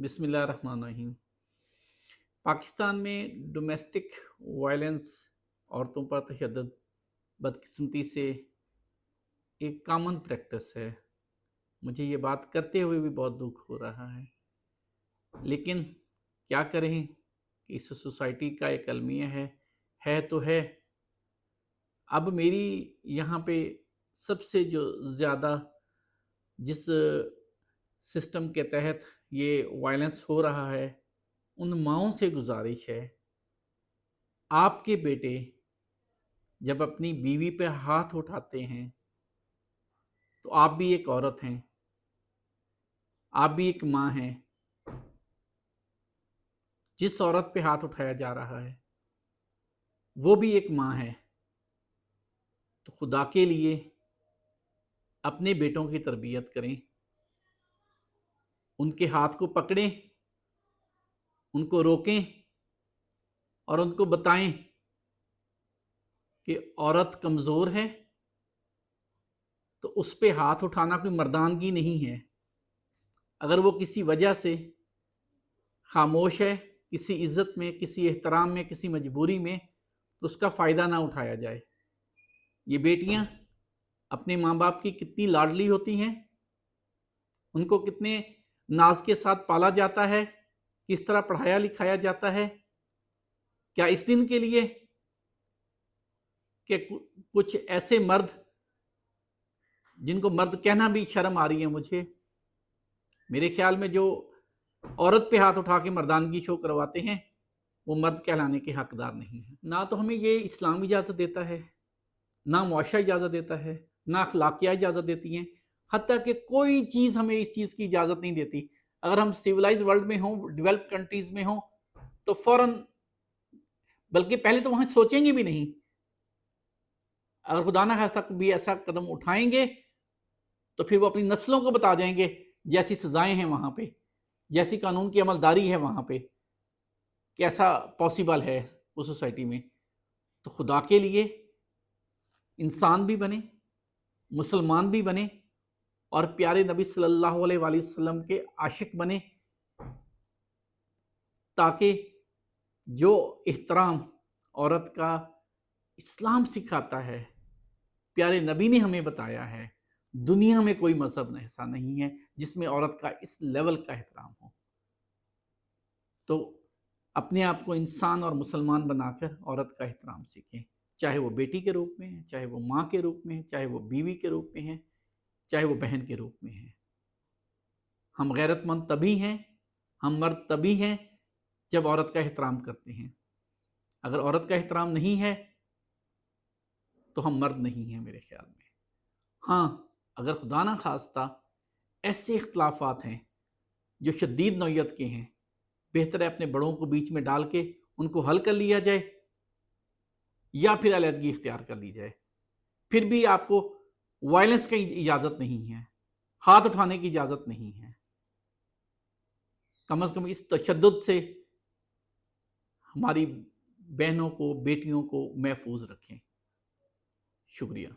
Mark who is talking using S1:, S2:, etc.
S1: बिस्मिल्लाह रहमान रहीम। पाकिस्तान में domestic violence, औरतों पर तशद्दुद, बदकिस्मती से एक कॉमन प्रैक्टिस है। मुझे ये बात करते हुए भी बहुत दुख हो रहा है, लेकिन क्या करें कि इस सोसाइटी का एक अलमिया है तो है। अब मेरी यहाँ पे सबसे जो ज़्यादा जिस सिस्टम के तहत ये वायलेंस हो रहा है, उन माँओं से गुजारिश है, आपके बेटे जब अपनी बीवी पे हाथ उठाते हैं तो आप भी एक औरत हैं, आप भी एक माँ हैं। जिस औरत पे हाथ उठाया जा रहा है वो भी एक माँ है। तो खुदा के लिए अपने बेटों की तरबियत करें, उनके हाथ को पकड़ें, उनको रोकें और उनको बताएं कि औरत कमज़ोर है तो उस पे हाथ उठाना कोई मर्दानगी नहीं है। अगर वो किसी वजह से खामोश है, किसी इज्जत में, किसी एहतराम में, किसी मजबूरी में, तो उसका फ़ायदा ना उठाया जाए। ये बेटियां अपने माँ बाप की कितनी लाडली होती हैं, उनको कितने नाज के साथ पाला जाता है, किस तरह पढ़ाया लिखाया जाता है। क्या इस दिन के लिए कि कुछ ऐसे मर्द, जिनको मर्द कहना भी शर्म आ रही है मुझे, मेरे ख्याल में जो औरत पे हाथ उठा के मर्दानगी शो करवाते हैं वो मर्द कहलाने के हकदार नहीं है। ना तो हमें ये इस्लाम इजाज़त देता है, ना मुआशरा इजाज़त देता है, ना अखलाकिया इजाज़त देती हैं, हत्ता कि कोई चीज़ हमें इस चीज़ की इजाज़त नहीं देती। अगर हम सिविलाइज वर्ल्ड में हों, डेवलप्ड कंट्रीज़ में हों, तो फ़ौरन, बल्कि पहले तो वहाँ सोचेंगे भी नहीं। अगर खुदा ना खास्ता भी ऐसा कदम उठाएंगे तो फिर वो अपनी नस्लों को बता जाएंगे जैसी सज़ाएं हैं वहाँ पे, जैसी कानून की अमलदारी है वहाँ पे, कैसा पॉसिबल है उस सोसाइटी में। तो खुदा के लिए इंसान भी बने, मुसलमान भी बने और प्यारे नबी सल्लल्लाहु अलैहि वसल्लम के आशिक बने, ताकि जो एहतराम औरत का इस्लाम सिखाता है, प्यारे नबी ने हमें बताया है, दुनिया में कोई मजहब ऐसा नहीं है जिसमें औरत का इस लेवल का एहतराम हो। तो अपने आप को इंसान और मुसलमान बनाकर औरत का एहतराम सीखें, चाहे वो बेटी के रूप में है, चाहे वो माँ के रूप में है, चाहे वो बीवी के रूप में है, चाहे वो बहन के रूप में है। हम गैरतमंद तभी हैं, हम मर्द तभी हैं जब औरत का एहतराम करते हैं। अगर औरत का एहतराम नहीं है तो हम मर्द नहीं हैं मेरे ख्याल में। हाँ, अगर खुदा ना खास्ता ऐसे इख्तलाफात हैं जो शदीद नौयत के हैं, बेहतर है अपने बड़ों को बीच में डाल के उनको हल कर लिया जाए या फिर अलहदगी इख्तियार कर ली जाए। फिर भी आपको वायलेंस की इजाज़त नहीं है, हाथ उठाने की इजाज़त नहीं है। कम से कम इस तशद्दुद से हमारी बहनों को, बेटियों को महफूज रखें। शुक्रिया।